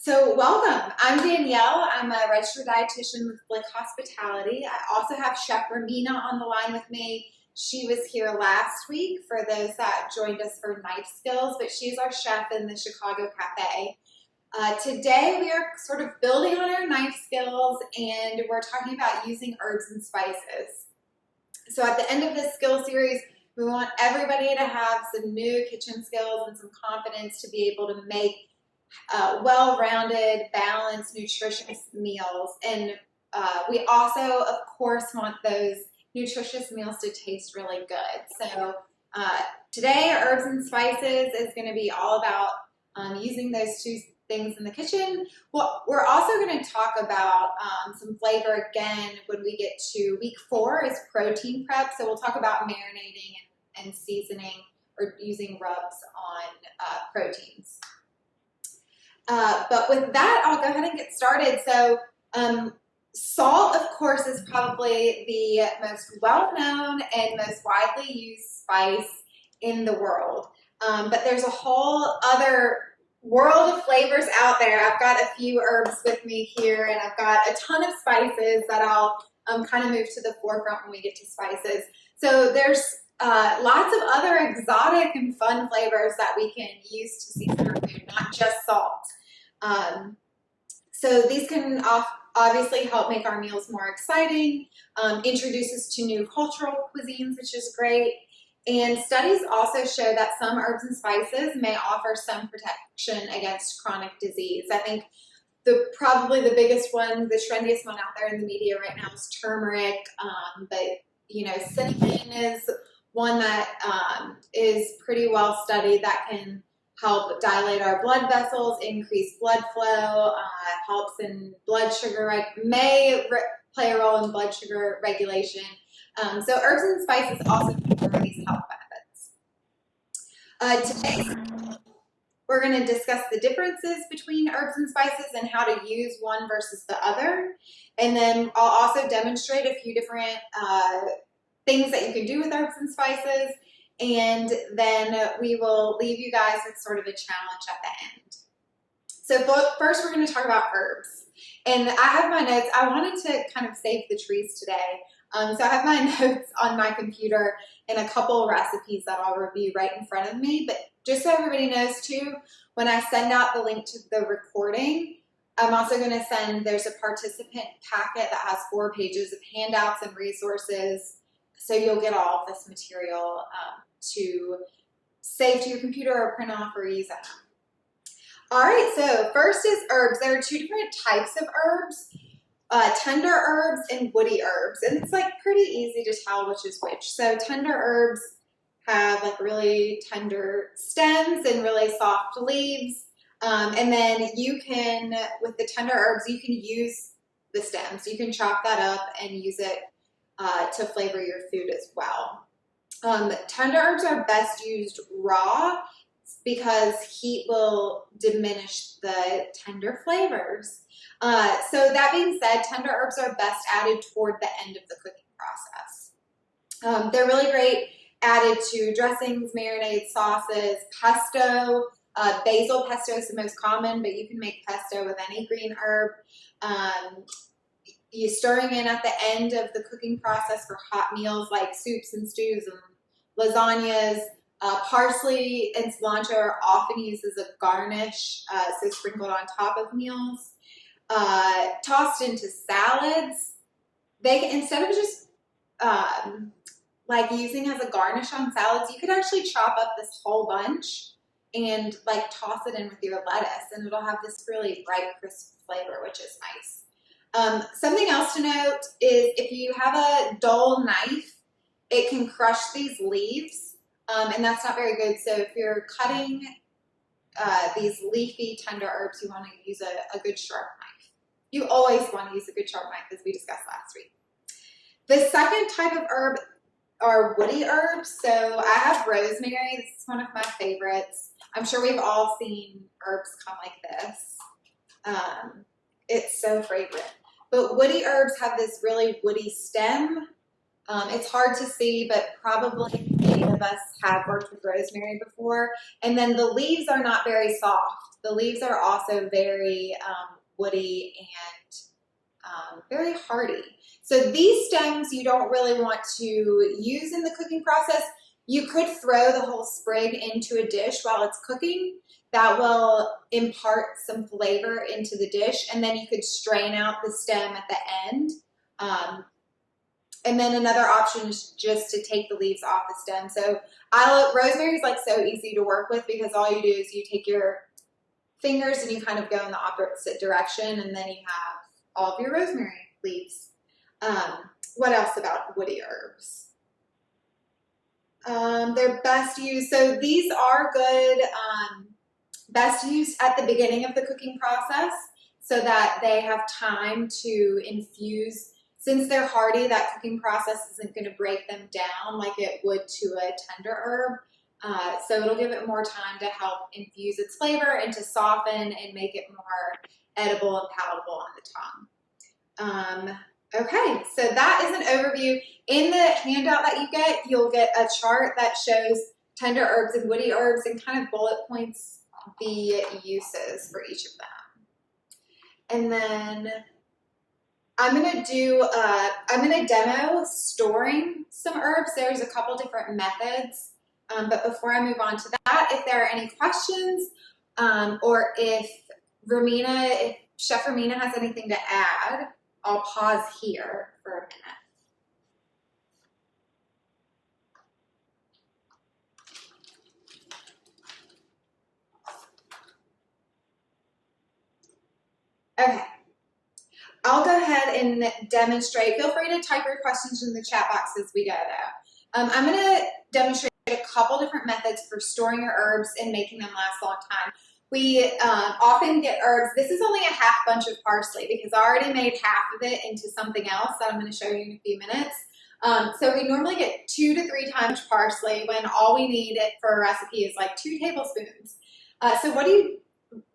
So welcome. I'm Danielle. I'm a registered dietitian with Blick Hospitality. I also have Chef Ramina on the line with me. She was here last week for those that joined us for knife skills, but she's our chef in the Chicago Cafe. Today we are sort of building on our knife skills and we're talking about using herbs and spices. So at the end of this skill series, we want everybody to have some new kitchen skills and some confidence to be able to make well-rounded, balanced, nutritious meals. And we also, of course, want those nutritious meals to taste really good. So today, herbs and spices is going to be all about using those two things in the kitchen. Well, we're also going to talk about some flavor again when we get to week 4 is protein prep. So we'll talk about marinating and seasoning or using rubs on proteins. But with that, I'll go ahead and get started. So salt, of course, is probably the most well-known and most widely used spice in the world. But there's a whole other world of flavors out there. I've got a few herbs with me here, and I've got a ton of spices that I'll kind of move to the forefront when we get to spices. So there's lots of other exotic and fun flavors that we can use to season our food, not just salt. So these can obviously help make our meals more exciting, introduce us to new cultural cuisines, which is great. And studies also show that some herbs and spices may offer some protection against chronic disease. I think probably the biggest one, the trendiest one out there in the media right now is turmeric, but you know, cinnamon is one that is pretty well studied that can help dilate our blood vessels, increase blood flow, helps in blood sugar, may play a role in blood sugar regulation. So herbs and spices also confer these health benefits. Today, we're going to discuss the differences between herbs and spices and how to use one versus the other. And then I'll also demonstrate a few different things that you can do with herbs and spices. And then we will leave you guys with sort of a challenge at the end. So first we're going to talk about herbs. And I have my notes. I wanted to kind of save the trees today. So I have my notes on my computer and a couple recipes that I'll review right in front of me. But just so everybody knows too, when I send out the link to the recording, I'm also going to send, there's a participant packet that has 4 pages of handouts and resources. So you'll get all of this material to save to your computer or print off or use at home. All right, so first is herbs. There are 2 different types of herbs, tender herbs and woody herbs. And it's like pretty easy to tell which is which. So tender herbs have like really tender stems and really soft leaves. And then you can, with the tender herbs, you can use the stems. You can chop that up and use it to flavor your food as well. Tender herbs are best used raw because heat will diminish the tender flavors. So that being said, tender herbs are best added toward the end of the cooking process. They're really great added to dressings, marinades, sauces, pesto. Basil pesto is the most common, but you can make pesto with any green herb. You stirring in at the end of the cooking process for hot meals like soups and stews and lasagnas. Parsley and cilantro are often used as a garnish, so sprinkled on top of meals. Tossed into salads. They can, instead of just like using as a garnish on salads, you could actually chop up this whole bunch and like toss it in with your lettuce, and it'll have this really bright, crisp flavor, which is nice. Something else to note is if you have a dull knife, it can crush these leaves, and that's not very good. So if you're cutting these leafy tender herbs, you want to use a good sharp knife. You always want to use a good sharp knife, as we discussed last week. The second type of herb are woody herbs. So I have rosemary. This is one of my favorites. I'm sure we've all seen herbs come like this. It's so fragrant. But woody herbs have this really woody stem. It's hard to see, but probably made of of us have worked with rosemary before. And then the leaves are not very soft. The leaves are also very woody and very hardy. So these stems you don't really want to use in the cooking process. You could throw the whole sprig into a dish while it's cooking. That will impart some flavor into the dish, and then you could strain out the stem at the end. And then another option is just to take the leaves off the stem. So rosemary is like so easy to work with because all you do is you take your fingers and you kind of go in the opposite direction, and then you have all of your rosemary leaves. What else about woody herbs? They're best used, so these are good, best used at the beginning of the cooking process so that they have time to infuse. Since they're hardy, that cooking process isn't going to break them down like it would to a tender herb. So it'll give it more time to help infuse its flavor and to soften and make it more edible and palatable on the tongue. Okay, so that is an overview. In the handout that you get, you'll get a chart that shows tender herbs and woody herbs and kind of bullet points the uses for each of them. And then I'm gonna demo storing some herbs. There's a couple different methods, but before I move on to that, if there are any questions, or if Chef Romina has anything to add, I'll pause here for a minute. Okay, I'll go ahead and demonstrate. Feel free to type your questions in the chat box as we go though. I'm going to demonstrate a couple different methods for storing your herbs and making them last a long time. We often get herbs. This is only a half bunch of parsley because I already made half of it into something else that I'm going to show you in a few minutes. So we normally get 2 to 3 times parsley when all we need it for a recipe is like 2 tablespoons. So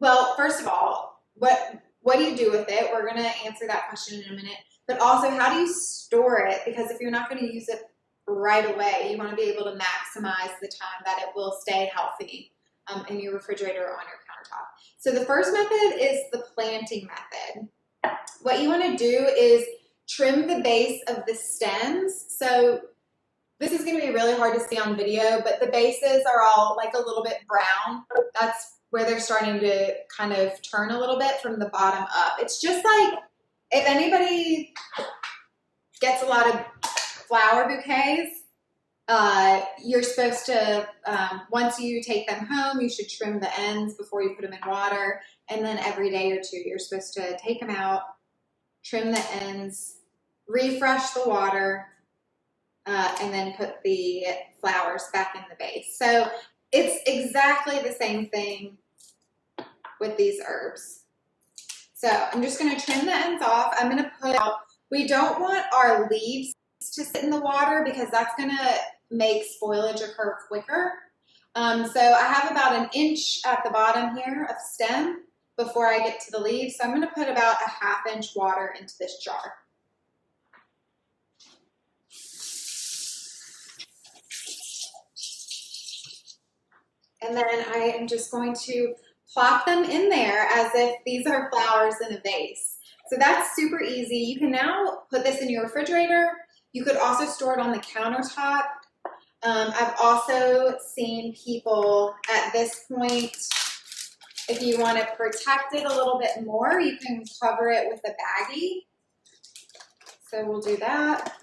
well, first of all, what do you do with it? We're going to answer that question in a minute. But also, how do you store it? Because if you're not going to use it right away, you want to be able to maximize the time that it will stay healthy in your refrigerator or on your countertop. So the first method is the planting method. What you want to do is trim the base of the stems. So this is going to be really hard to see on video, but the bases are all like a little bit brown. That's where they're starting to kind of turn a little bit from the bottom up. It's just like if anybody gets a lot of flower bouquets, you're supposed to, once you take them home, you should trim the ends before you put them in water. And then every day or two, you're supposed to take them out, trim the ends, refresh the water, and then put the flowers back in the base. So it's exactly the same thing with these herbs. So I'm just going to trim the ends off. I'm going to put out, we don't want our leaves to sit in the water because that's going to make spoilage occur quicker. So I have about 1 inch at the bottom here of stem before I get to the leaves. So I'm going to put about a 1/2 inch water into this jar. And then I am just going to plop them in there as if these are flowers in a vase. So that's super easy. You can now put this in your refrigerator. You could also store it on the countertop. I've also seen people at this point, if you want to protect it a little bit more, you can cover it with a baggie. So we'll do that.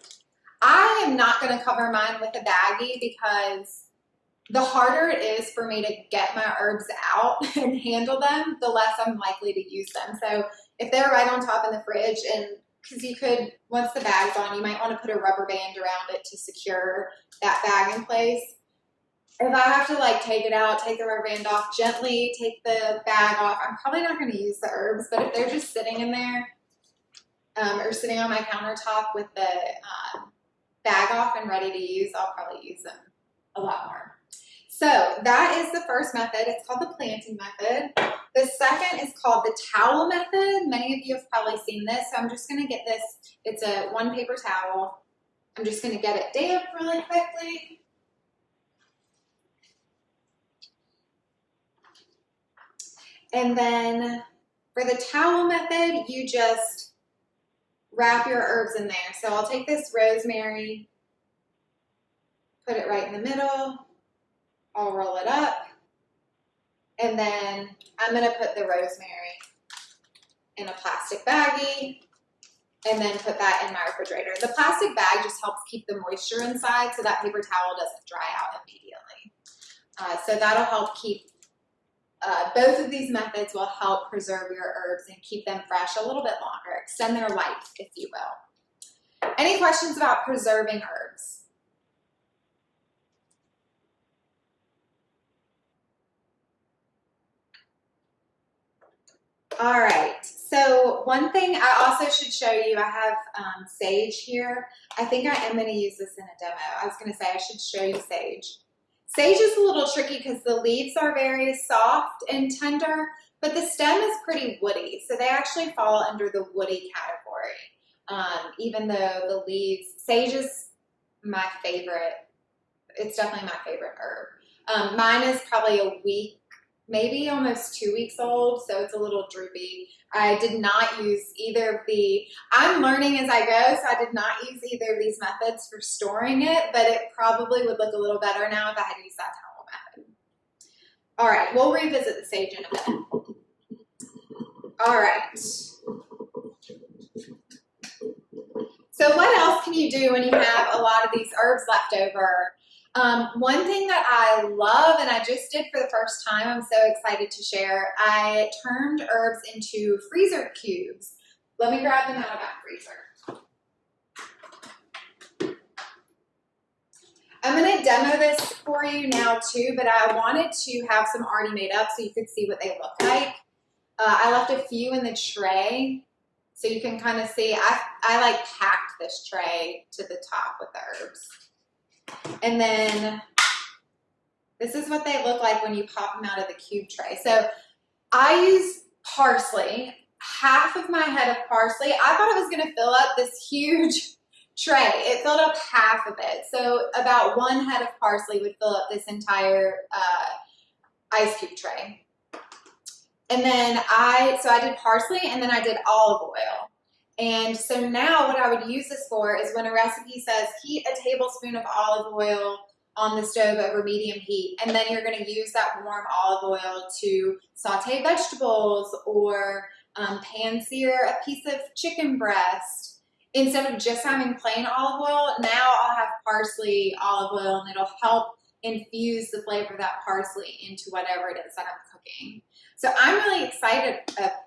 I am not going to cover mine with a baggie because the harder it is for me to get my herbs out and handle them, the less I'm likely to use them. So if they're right on top in the fridge, and because you could, once the bag's on, you might want to put a rubber band around it to secure that bag in place. If I have to like take it out, take the rubber band off, gently take the bag off, I'm probably not going to use the herbs, but if they're just sitting in there or sitting on my countertop with the bag off and ready to use, I'll probably use them a lot more. So that is the first method. It's called the planting method. The second is called the towel method. Many of you have probably seen this. So I'm just going to get this. It's a 1 paper towel. I'm just going to get it damp really quickly. And then for the towel method, you just wrap your herbs in there. So I'll take this rosemary, put it right in the middle. I'll roll it up. And then I'm going to put the rosemary in a plastic baggie and then put that in my refrigerator. The plastic bag just helps keep the moisture inside so that paper towel doesn't dry out immediately. So that'll help keep, both of these methods will help preserve your herbs and keep them fresh a little bit longer, extend their life, if you will. Any questions about preserving herbs? All right, so one thing I also should show you, I have sage here. I think I am going to use this in a demo. I was going to say I should show you sage. Sage is a little tricky because the leaves are very soft and tender, but the stem is pretty woody, so they actually fall under the woody category. Even though the leaves, sage is my favorite. It's definitely my favorite herb. Mine is probably a week, maybe almost 2 weeks old, so it's a little droopy. I did not use either of the, I'm learning as I go, so I did not use either of these methods for storing it, but it probably would look a little better now if I had used that towel method. All right, we'll revisit the sage in a minute. All right. So what else can you do when you have a lot of these herbs left over? One thing that I love, and I just did for the first time, I'm so excited to share, I turned herbs into freezer cubes. Let me grab them out of that freezer. I'm going to demo this for you now too, but I wanted to have some already made up so you could see what they look like. I left a few in the tray so you can kind of see. I like packed this tray to the top with the herbs. And then this is what they look like when you pop them out of the cube tray. So I use parsley, half of my head of parsley. I thought it was going to fill up this huge tray. It filled up half of it. So about one head of parsley would fill up this entire ice cube tray. And then I did parsley and then I did olive oil. And so now what I would use this for is when a recipe says heat a tablespoon of olive oil on the stove over medium heat, and then you're going to use that warm olive oil to saute vegetables or pan-sear a piece of chicken breast. Instead of just having plain olive oil, now I'll have parsley olive oil, and it'll help infuse the flavor of that parsley into whatever it is that I'm cooking. So I'm really excited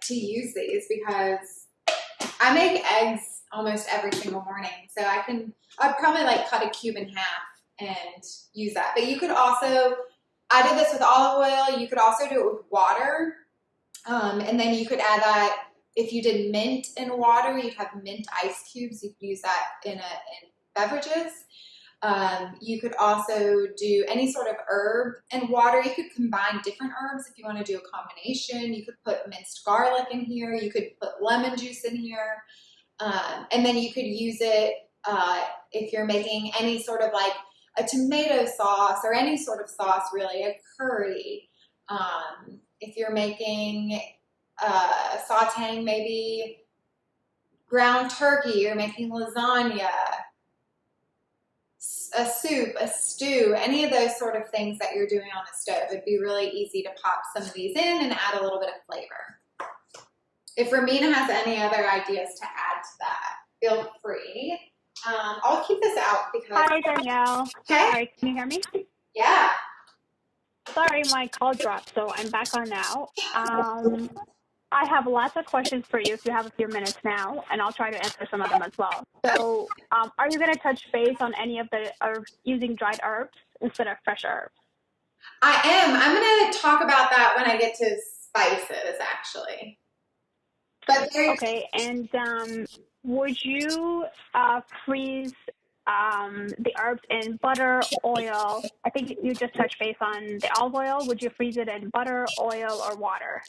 to use these because I make eggs almost every single morning, so I'd probably like cut a cube in half and use that. But you could also, I did this with olive oil, you could also do it with water, and then you could add that, if you did mint in water, you'd have mint ice cubes, you could use that in beverages. You could also do any sort of herb and water. You could combine different herbs if you want to do a combination. You could put minced garlic in here. You could put lemon juice in here. And then you could use it if you're making any sort of like a tomato sauce or any sort of sauce, really, a curry. If you're making sauteing maybe ground turkey, you're making lasagna, a soup, a stew, any of those sort of things that you're doing on the stove. It'd be really easy to pop some of these in and add a little bit of flavor. If Ramina has any other ideas to add to that, feel free. I'll keep this out because... Hi, Danielle. Okay. Sorry, can you hear me? Yeah. Sorry, my call dropped, so I'm back on now. I have lots of questions for you if you have a few minutes now, and I'll try to answer some of them as well. So are you going to touch base on any of the herbs using dried herbs instead of fresh herbs? I am. I'm going to talk about that when I get to spices, actually. But okay, and would you freeze the herbs in butter, oil? I think you just touched base on the olive oil. Would you freeze it in butter, oil, or water?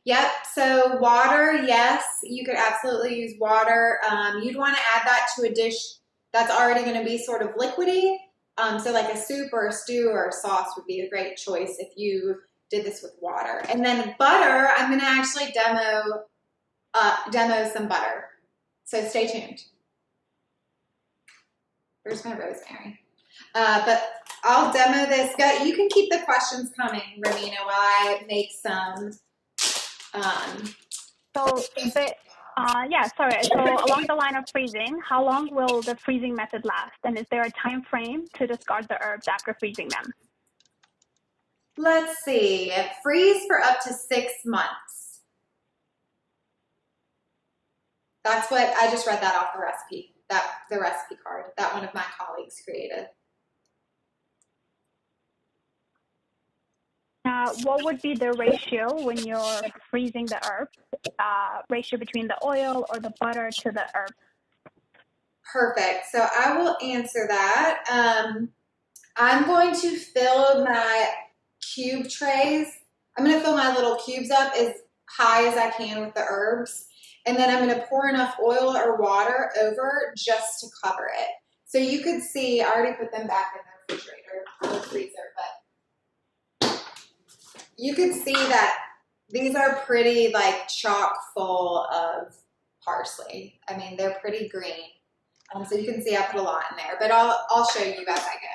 Yep, so water, yes, you could absolutely use water. You'd want to add that to a dish that's already going to be sort of liquidy. So like a soup or a stew or a sauce would be a great choice if you did this with water. And then butter, I'm going to actually demo some butter. So stay tuned. Where's my rosemary? But I'll demo this. You can keep the questions coming, Romina, while I make some. So along the line of freezing, how long will the freezing method last? And is there a time frame to discard the herbs after freezing them? Let's see. Freeze for up to 6 months. That's what I just read that off the recipe. The recipe card that one of my colleagues created. What would be the ratio when you're freezing the herbs? Ratio between the oil or the butter to the herb? Perfect. So I will answer that. I'm going to fill my cube trays. I'm going to fill my little cubes up as high as I can with the herbs. And then I'm going to pour enough oil or water over just to cover it. So you could see, I already put them back in the refrigerator or the freezer, but you could see that these are pretty like chock full of parsley. I mean, they're pretty green. So you can see I put a lot in there, but I'll show you as I go.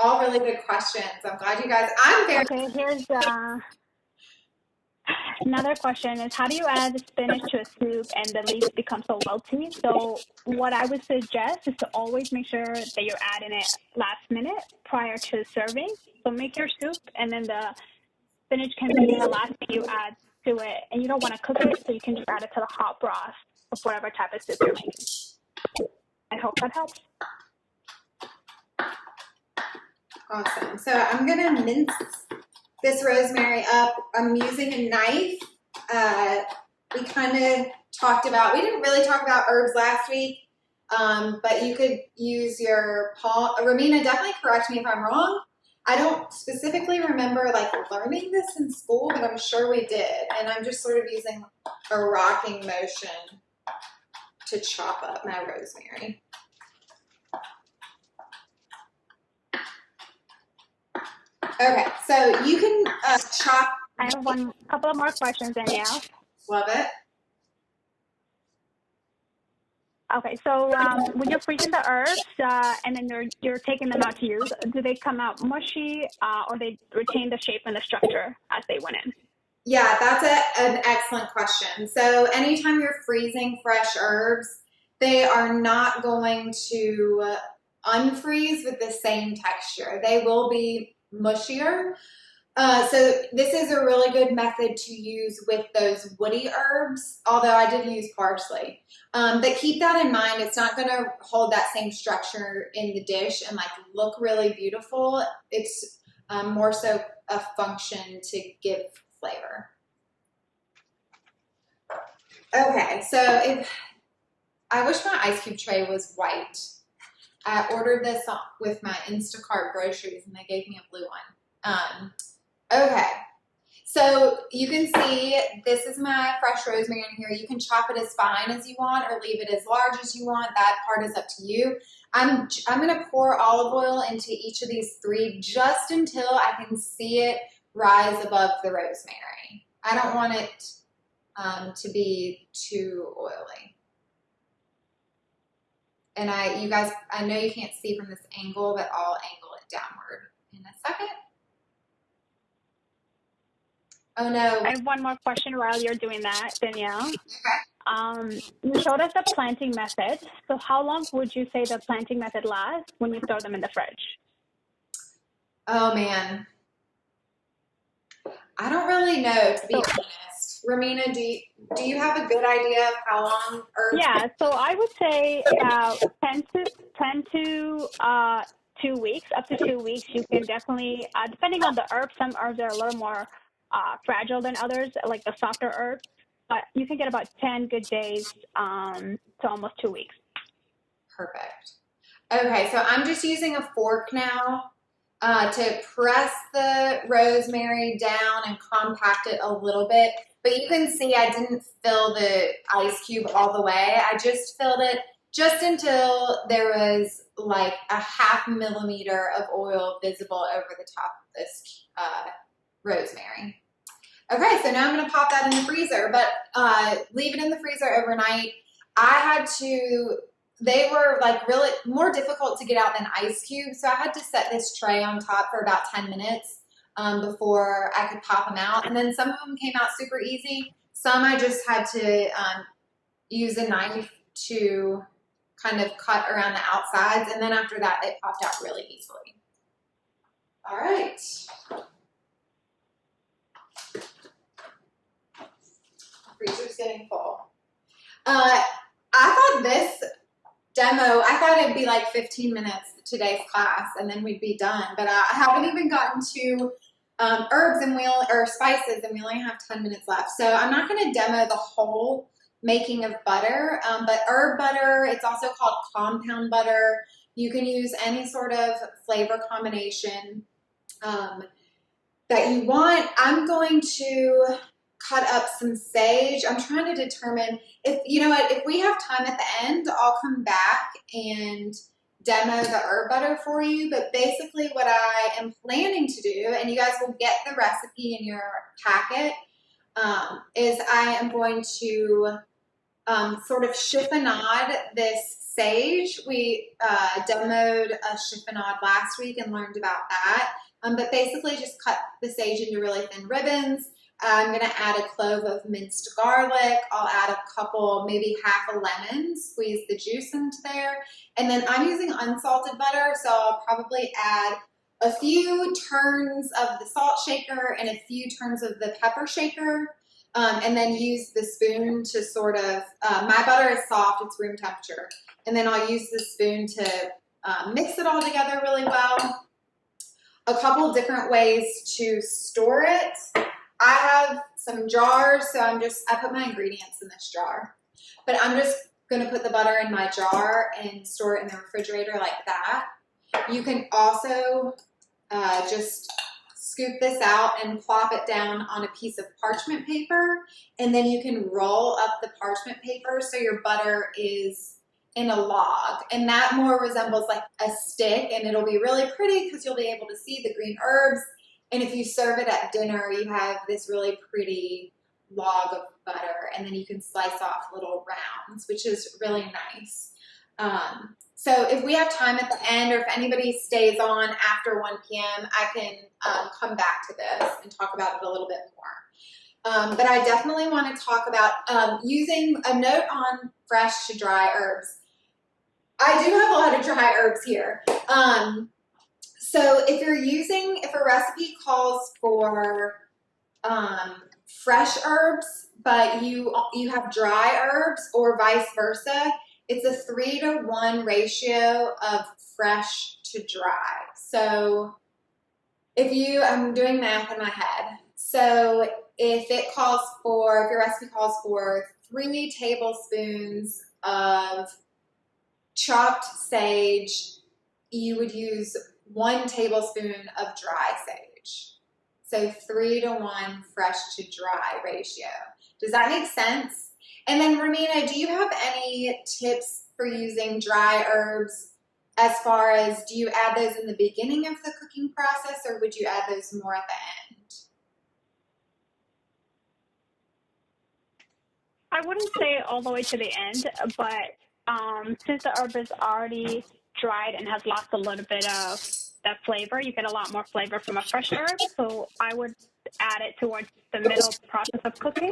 All really good questions. I'm glad you guys, Okay, here's another question is, how do you add spinach to a soup and the leaves become so wilty? So what I would suggest is to always make sure that you're adding it last minute prior to serving. So make your soup, and then the spinach can be the last thing you add to it. And you don't want to cook it, so you can just add it to the hot broth of whatever type of soup you're making. I hope that helps. Awesome. So I'm going to mince this rosemary up. I'm using a knife. We kind of talked about, we didn't really talk about herbs last week, but you could use your palm. Romina, definitely correct me if I'm wrong. I don't specifically remember like learning this in school, but I'm sure we did. And I'm just sort of using a rocking motion to chop up my rosemary. Okay, so you can chop. I have a couple of more questions, Danielle. Love it. Okay, so when you're freezing the herbs and then you're taking them out to use, do they come out mushy or they retain the shape and the structure as they went in? Yeah, that's an excellent question. So anytime you're freezing fresh herbs, they are not going to unfreeze with the same texture. They will be mushier. So this is a really good method to use with those woody herbs, although I did use parsley. But keep that in mind. It's not going to hold that same structure in the dish and like look really beautiful. It's more so a function to give flavor. Okay, so I wish my ice cube tray was white. I ordered this with my Instacart groceries, and they gave me a blue one. Okay, so you can see this is my fresh rosemary in here. You can chop it as fine as you want or leave it as large as you want. That part is up to you. I'm going to pour olive oil into each of these three just until I can see it rise above the rosemary. I don't want it to be too oily. And you guys, I know you can't see from this angle, but I'll angle it downward in a second. Oh no. I have one more question while you're doing that, Danielle. Okay. You showed us the planting method. So how long would you say the planting method lasts when you store them in the fridge? Oh man. I don't really know, to be honest. Romina, do you have a good idea of how long herbs? Yeah, so I would say about 10 to 2 weeks, up to 2 weeks. You can definitely, depending on the herb, some herbs are a little more fragile than others, like the softer herbs. But you can get about 10 good days to almost 2 weeks. Perfect. Okay, so I'm just using a fork now to press the rosemary down and compact it a little bit. But you can see I didn't fill the ice cube all the way. I just filled it just until there was like a 0.5 millimeter of oil visible over the top of this rosemary. Okay, so now I'm going to pop that in the freezer, but leave it in the freezer overnight. They were like really more difficult to get out than ice cubes, so I had to set this tray on top for about 10 minutes before I could pop them out. And then some of them came out super easy. Some I just had to use a knife to kind of cut around the outsides, and then after that, they popped out really easily. All right. Freezer's getting full. I thought this demo, I thought it'd be like 15 minutes today's class and then we'd be done, but I haven't even gotten to herbs or spices, and we only have 10 minutes left. So I'm not going to demo the whole making of butter, but herb butter, it's also called compound butter. You can use any sort of flavor combination that you want. I'm going to cut up some sage. I'm trying to determine if we have time at the end, I'll come back and demo the herb butter for you. But basically what I am planning to do, and you guys will get the recipe in your packet, is I am going to sort of chiffonade this sage. We demoed a chiffonade last week and learned about that. But basically just cut the sage into really thin ribbons. I'm going to add a clove of minced garlic. I'll add a couple, maybe half a lemon, squeeze the juice into there. And then I'm using unsalted butter, so I'll probably add a few turns of the salt shaker and a few turns of the pepper shaker, and then use the spoon to sort of, my butter is soft, it's room temperature. And then I'll use the spoon to mix it all together really well. A couple different ways to store it. I have some jars, so I put my ingredients in this jar. But I'm just going to put the butter in my jar and store it in the refrigerator like that. You can also just scoop this out and plop it down on a piece of parchment paper, and then you can roll up the parchment paper so your butter is in a log, and that more resembles like a stick, and it'll be really pretty because you'll be able to see the green herbs. And if you serve it at dinner, you have this really pretty log of butter, and then you can slice off little rounds, which is really nice. So if we have time at the end, or if anybody stays on after 1 p.m., I can come back to this and talk about it a little bit more. But I definitely want to talk about using a note on fresh to dry herbs. I do have a lot of dry herbs here. So if a recipe calls for fresh herbs, but you have dry herbs, or vice versa, it's a 3-to-1 ratio of fresh to dry. So I'm doing math in my head. So if your recipe calls for 3 tablespoons of chopped sage, you would use 1 tablespoon of dry sage. So 3-to-1 fresh to dry ratio. Does that make sense? And then Romina, do you have any tips for using dry herbs, as far as, do you add those in the beginning of the cooking process, or would you add those more at the end? I wouldn't say all the way to the end, but since the herb is already dried and has lost a little bit of that flavor, you get a lot more flavor from a fresh herb. So I would add it towards the middle process of cooking.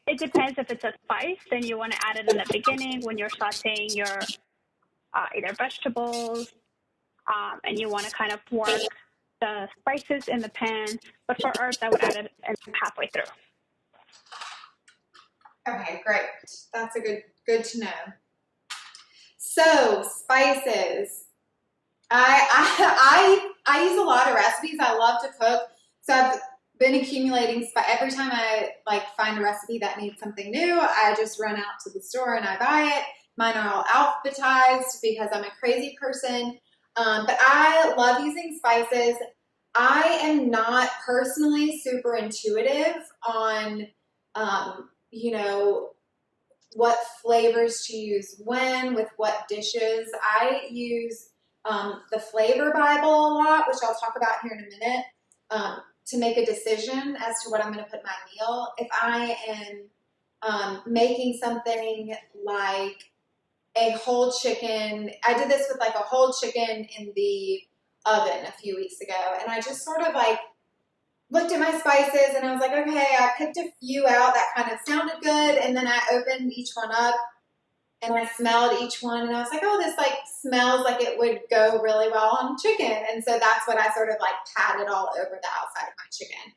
It depends. If it's a spice, then you want to add it in the beginning when you're sauteing your either vegetables, and you want to kind of work the spices in the pan. But for herbs, I would add it halfway through. Okay, great. That's good to know. So spices. I use a lot of recipes. I love to cook, so I've been accumulating every time I find a recipe that needs something new. I just run out to the store and I buy it. Mine are all alphabetized because I'm a crazy person. But I love using spices. I am not personally super intuitive on what flavors to use when with what dishes. I use the Flavor Bible a lot, which I'll talk about here in a minute, to make a decision as to what I'm going to put in my meal. If I am making something like a whole chicken, I did this with like a whole chicken in the oven a few weeks ago, and I just sort of like looked at my spices and I was like, okay, I picked a few out that kind of sounded good, and then I opened each one up and I smelled each one and I was like, oh, this like smells like it would go really well on chicken. And so that's what I sort of like patted all over the outside of my chicken.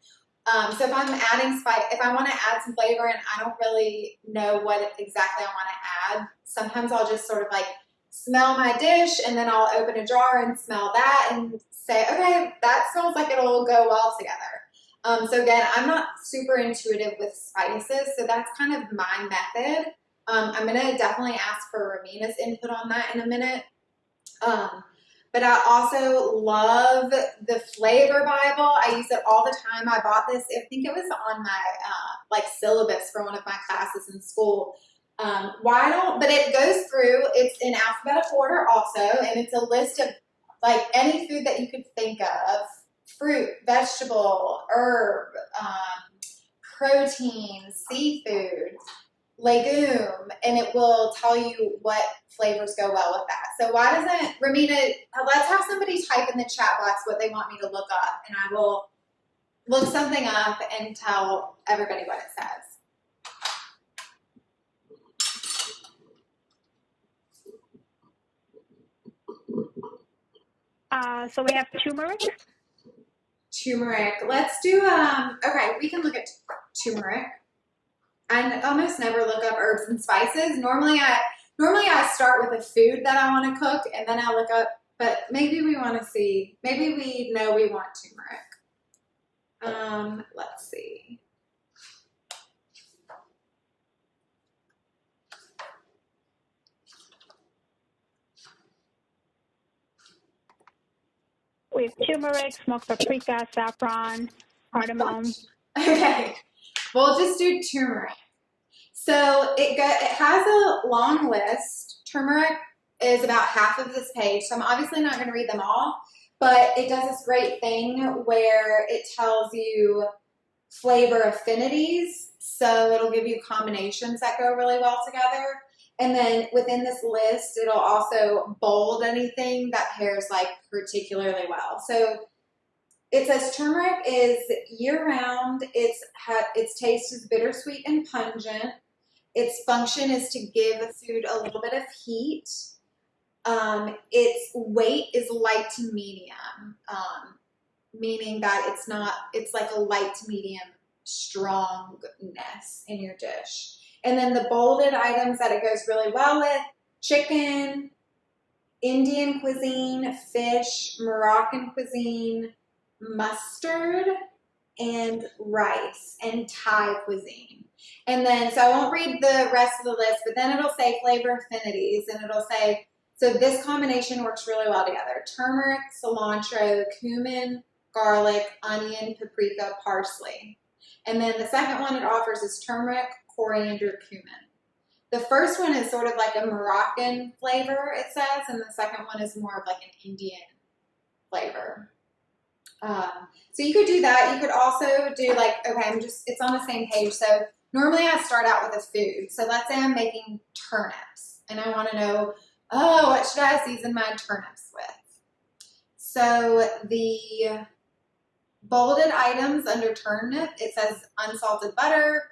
So if I'm adding spice, if I want to add some flavor and I don't really know what exactly I want to add, sometimes I'll just sort of like smell my dish and then I'll open a jar and smell that and say, okay, that smells like it'll go well together. So again, I'm not super intuitive with spices, so that's kind of my method. I'm going to definitely ask for Ramina's input on that in a minute. But I also love the Flavor Bible. I use it all the time. I bought this, I think it was on my like syllabus for one of my classes in school. But it goes through, it's in alphabetical order also, and it's a list of like any food that you could think of, fruit, vegetable, herb, protein, seafood, legume, and it will tell you what flavors go well with that. So why doesn't Ramina, let's have somebody type in the chat box what they want me to look up, and I will look something up and tell everybody what it says. So we have turmeric. Turmeric. Let's do, okay, we can look at turmeric. I almost never look up herbs and spices. Normally I start with a food that I want to cook and then I look up, but maybe we want to see, maybe we know we want turmeric. Let's see. We have turmeric, smoked paprika, saffron, cardamom. Okay, we'll just do turmeric. So it has a long list. Turmeric is about half of this page, so I'm obviously not going to read them all, but it does this great thing where it tells you flavor affinities, so it'll give you combinations that go really well together. And then within this list, it'll also bold anything that pairs like particularly well. So it says turmeric is year-round. Its taste is bittersweet and pungent. Its function is to give food a little bit of heat. Its weight is light to medium, meaning that it's like a light to medium strongness in your dish. And then the bolded items that it goes really well with: chicken, Indian cuisine, fish, Moroccan cuisine, mustard, and rice, and Thai cuisine. And then, so I won't read the rest of the list, but then it'll say flavor affinities, and it'll say, so this combination works really well together: turmeric, cilantro, cumin, garlic, onion, paprika, parsley. And then the second one it offers is turmeric, coriander, cumin. The first one is sort of like a Moroccan flavor, it says, and the second one is more of like an Indian flavor. So you could do that. You could also do like, okay, it's on the same page. So normally I start out with a food. So let's say I'm making turnips and I want to know, oh, what should I season my turnips with? So the bolded items under turnip, it says unsalted butter,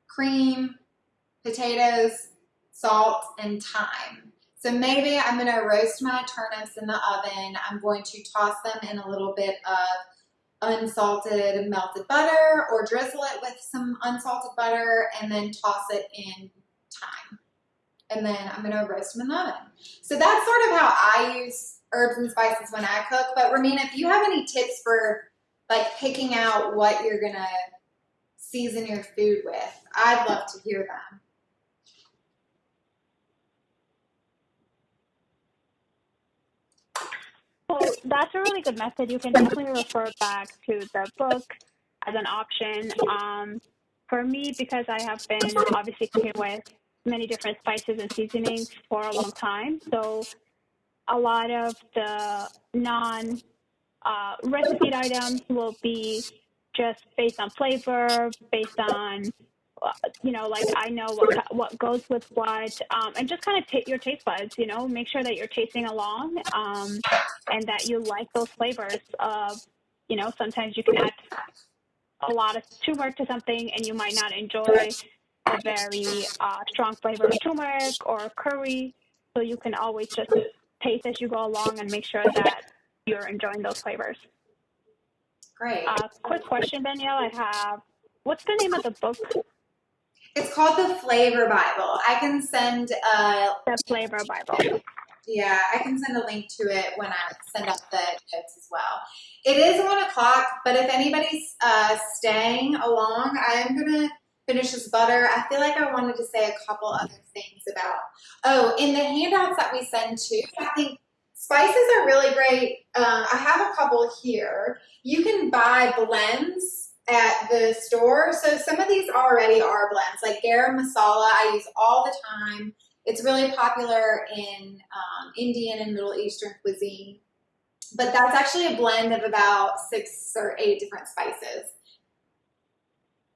cream, potatoes, salt, and thyme. So maybe I'm going to roast my turnips in the oven. I'm going to toss them in a little bit of unsalted melted butter, or drizzle it with some unsalted butter and then toss it in thyme. And then I'm going to roast them in the oven. So that's sort of how I use herbs and spices when I cook. But Ramina, if you have any tips for like picking out what you're going to season your food with, I'd love to hear them. Well, that's a really good method. You can definitely refer back to the book as an option. For me, because I have been obviously cooking with many different spices and seasonings for a long time. So a lot of the non recipe items will be just based on flavor, based on like I know what goes with what, and just kind of your taste buds. Make sure that you're tasting along, and that you like those flavors. Sometimes you can add a lot of turmeric to something, and you might not enjoy the very strong flavor of turmeric or curry. So you can always just taste as you go along and make sure that you're enjoying those flavors. Great. Quick question, Danielle. I have. What's the name of the book? It's called the Flavor Bible. I can send The Flavor Bible. Yeah, I can send a link to it when I send up the notes as well. It is 1 o'clock, but if anybody's staying along, I am going to finish this butter. I feel like I wanted to say a couple other things about, in the handouts that we send too, I think spices are really great. I have a couple here. You can buy blends at the store. So some of these already are blends, like garam masala I use all the time. It's really popular in Indian and Middle Eastern cuisine. But that's actually a blend of about 6 or 8 different spices.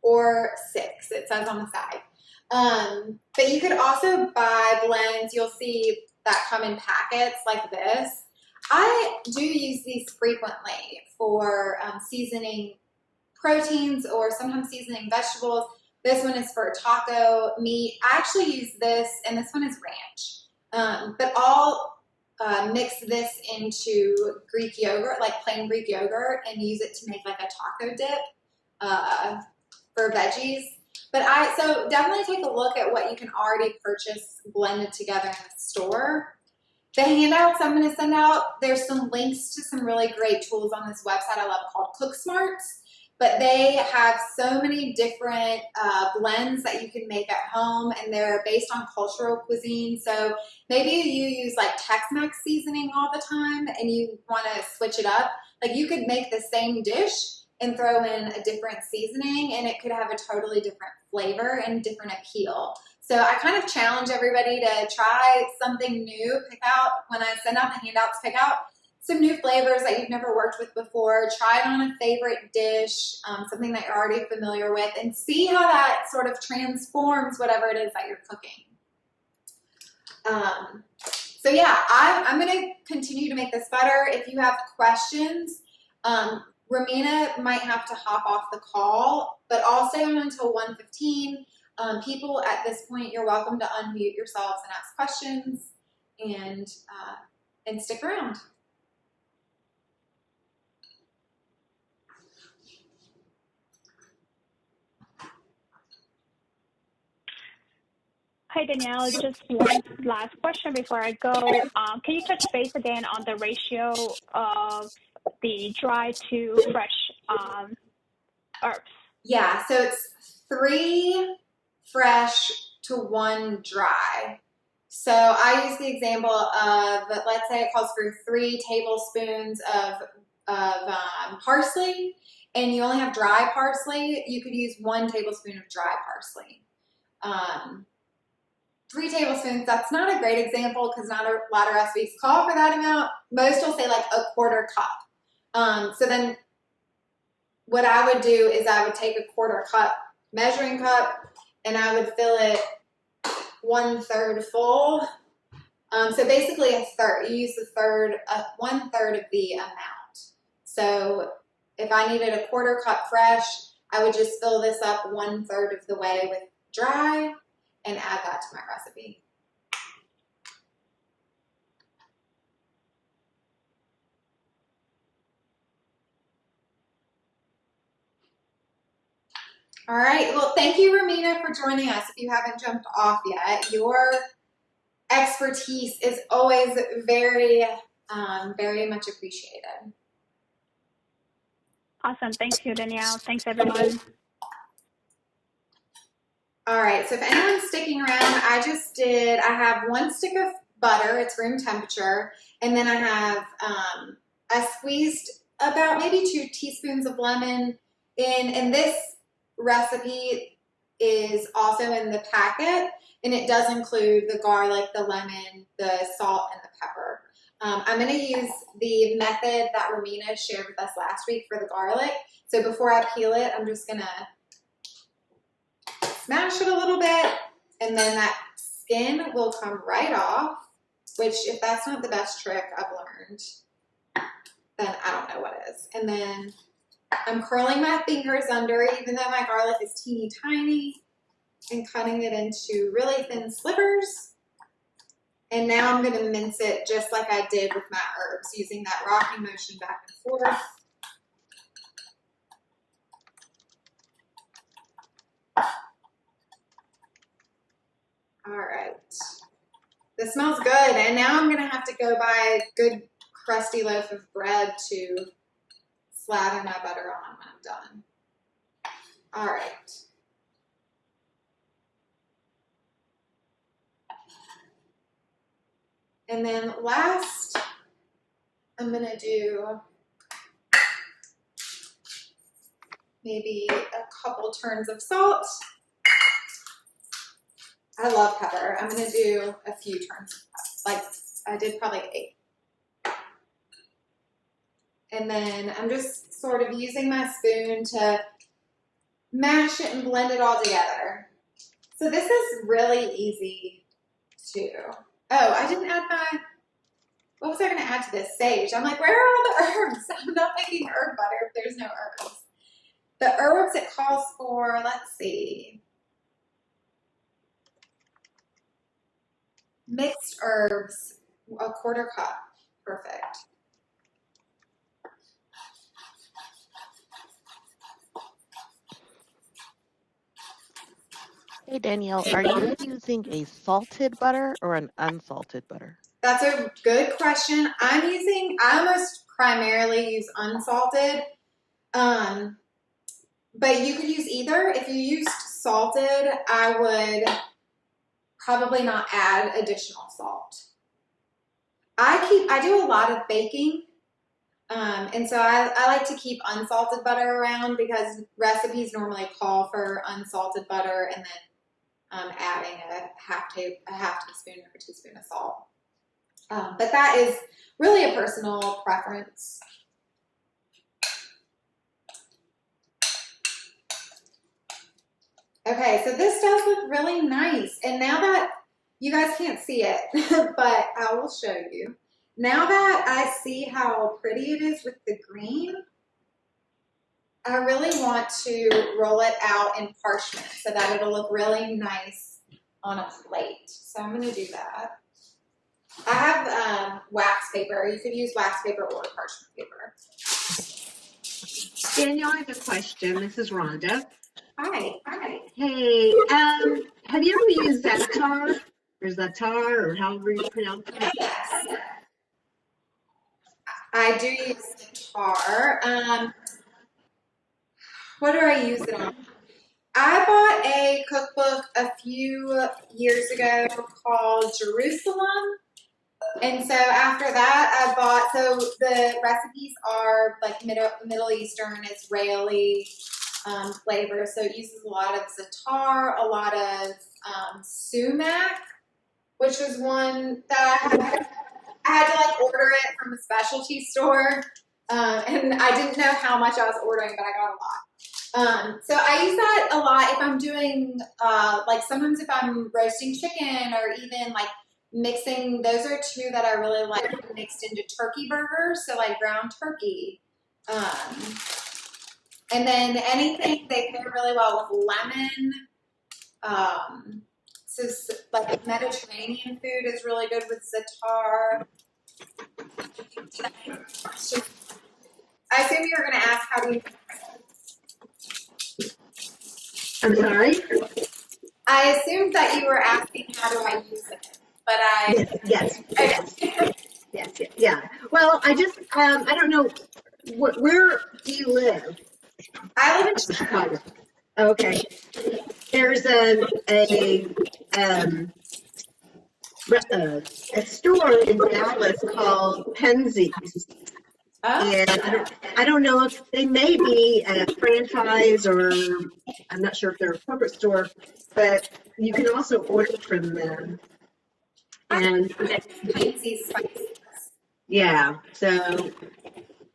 Or 6, it says on the side. But you could also buy blends, you'll see, that come in packets like this. I do use these frequently for seasoning proteins or sometimes seasoning vegetables. This one is for taco meat. I actually use this, and this one is ranch. But I'll mix this into Greek yogurt, like plain Greek yogurt, and use it to make like a taco dip for veggies. So definitely take a look at what you can already purchase blended together in the store. The handouts I'm going to send out, there's some links to some really great tools on this website I love called Cook Smarts. But they have so many different blends that you can make at home, and they're based on cultural cuisine. So maybe you use like Tex-Mex seasoning all the time and you want to switch it up. Like you could make the same dish and throw in a different seasoning, and it could have a totally different flavor and different appeal. So I kind of challenge everybody to try something new. When I send out the handouts, pick out some new flavors that you've never worked with before. Try it on a favorite dish, something that you're already familiar with, and see how that sort of transforms whatever it is that you're cooking. So yeah, I'm going to continue to make this butter. If you have questions, Romina might have to hop off the call, but I'll stay on until 1:15. People at this point, you're welcome to unmute yourselves and ask questions, and stick around. Hi, Danielle. Just one last question before I go. Can you touch base again on the ratio of the dry to fresh herbs? Yeah, so it's 3 fresh to 1 dry. So I use the example of, let's say it calls for 3 tablespoons of parsley, and you only have dry parsley. You could use 1 tablespoon of dry parsley. 3 tablespoons, that's not a great example because not a lot of recipes call for that amount. Most will say like a 1/4 cup. So then what I would do is I would take a 1/4 cup measuring cup and I would fill it 1/3 full. So basically a third. You use the 1/3 of the amount. So if I needed a 1/4 cup fresh, I would just fill this up 1/3 of the way with dry and add that to my recipe. All right. Well, thank you, Romina, for joining us. If you haven't jumped off yet, your expertise is always very, very much appreciated. Awesome. Thank you, Danielle. Thanks, everyone. All right. So if anyone's sticking around, I have 1 stick of butter. It's room temperature. And then I have, I squeezed about maybe 2 teaspoons of lemon in this recipe. is also in the packet, and it does include the garlic, the lemon, the salt, and the pepper. I'm going to use the method that Romina shared with us last week for the garlic. So before I peel it, I'm just going to smash it a little bit, and then that skin will come right off, which if that's not the best trick I've learned, then I don't know what is. And then I'm curling my fingers under, even though my garlic is teeny tiny, and cutting it into really thin slivers. And now I'm going to mince it just like I did with my herbs, using that rocking motion back and forth. All right. This smells good. And now I'm going to have to go buy a good crusty loaf of bread to slather my butter on when I'm done. All right. And then last, I'm going to do maybe a couple turns of salt. I love pepper. I'm going to do a few turns, like I did probably 8. And then I'm just sort of using my spoon to mash it and blend it all together. So this is really easy too. Oh, I didn't add my, what was I going to add to this? Sage. I'm like, where are all the herbs? I'm not making herb butter if there's no herbs. The herbs it calls for, let's see. Mixed herbs, a 1/4 cup. Perfect. Hey, Danielle, are you using a salted butter or an unsalted butter? That's a good question. I almost primarily use unsalted, but you could use either. If you used salted, I would probably not add additional salt. I do a lot of baking, and so I like to keep unsalted butter around because recipes normally call for unsalted butter and then adding a half teaspoon or a teaspoon of salt. But that is really a personal preference. Okay, so this does look really nice. And now that you guys can't see it, but I will show you. Now that I see how pretty it is with the green, I really want to roll it out in parchment so that it'll look really nice on a plate. So I'm going to do that. I have wax paper. You could use wax paper or parchment paper. Danielle, I have a question. This is Rhonda. Hi. Hey, have you ever used Zatar or Zatar or however you pronounce it? Yes. I do use Zatar. What do I use it on? I bought a cookbook a few years ago called Jerusalem. And so after that, so the recipes are like Middle Eastern, Israeli flavor. So it uses a lot of Zatar, a lot of sumac, which was one that I had to like order it from a specialty store. And I didn't know how much I was ordering, but I got a lot. So I use that a lot if I'm doing, like sometimes if I'm roasting chicken or even like mixing, those are two that I really like mixed into turkey burgers. So like ground turkey. And then anything, they pair really well with lemon. So like Mediterranean food is really good with Zatar. I assume you were going to ask how do you... I'm sorry? I assumed that you were asking how do I use it, but Yes. Okay. Yeah. Well, I just, I don't know, where do you live? I live in Chicago. Okay. There's a store in Dallas called Penzies, Oh, And I don't know if they may be a franchise or I'm not sure if they're a corporate store, but you can also order from them. And fancy spices. yeah, so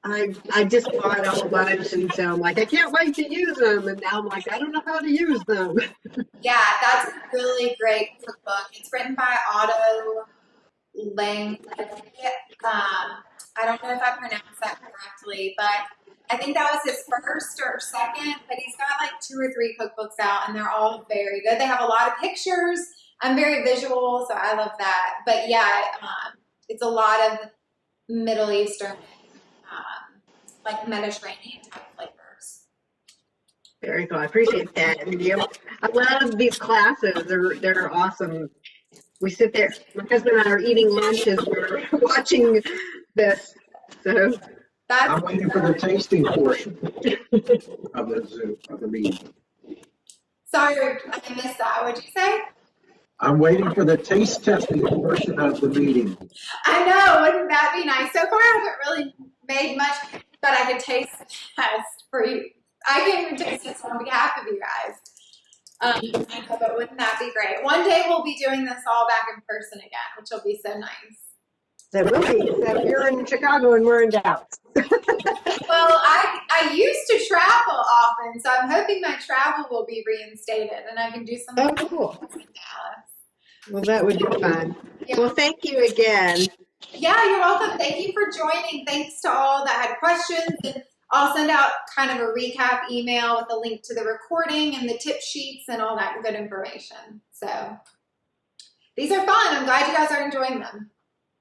I just bought a whole bunch, and so I'm like, I can't wait to use them. And now I'm like, I don't know how to use them. Yeah, that's a really great cookbook. It's written by Otto Lang. I don't know if I pronounced that correctly, but I think that was his first or second. But he's got like 2 or 3 cookbooks out, and they're all very good. They have a lot of pictures. I'm very visual, so I love that. But yeah, it's a lot of Middle Eastern, like Mediterranean type flavors. Very cool. I appreciate that. And, I love these classes. They're awesome. We sit there. My husband and I are eating lunch as we're watching this. So That's I'm waiting for the tasting portion of the meeting. sorry, I missed that. What'd you say? I'm waiting for the taste testing portion of the meeting. I know, wouldn't that be nice? So far, I haven't really made much, but I could taste the test for you. I can't even taste this on behalf of you guys. But wouldn't that be great? One day we'll be doing this all back in person again, which will be so nice. that will be. Except you're in Chicago and we're in Dallas. Well, I used to travel often, so I'm hoping my travel will be reinstated and I can do some Oh, cool. in Dallas. Well, that would be fun. Yeah. Well, thank you again. Yeah, you're welcome. Thank you for joining. Thanks to all that had questions. And I'll send out kind of a recap email with a link to the recording and the tip sheets and all that good information. So these are fun. I'm glad you guys are enjoying them.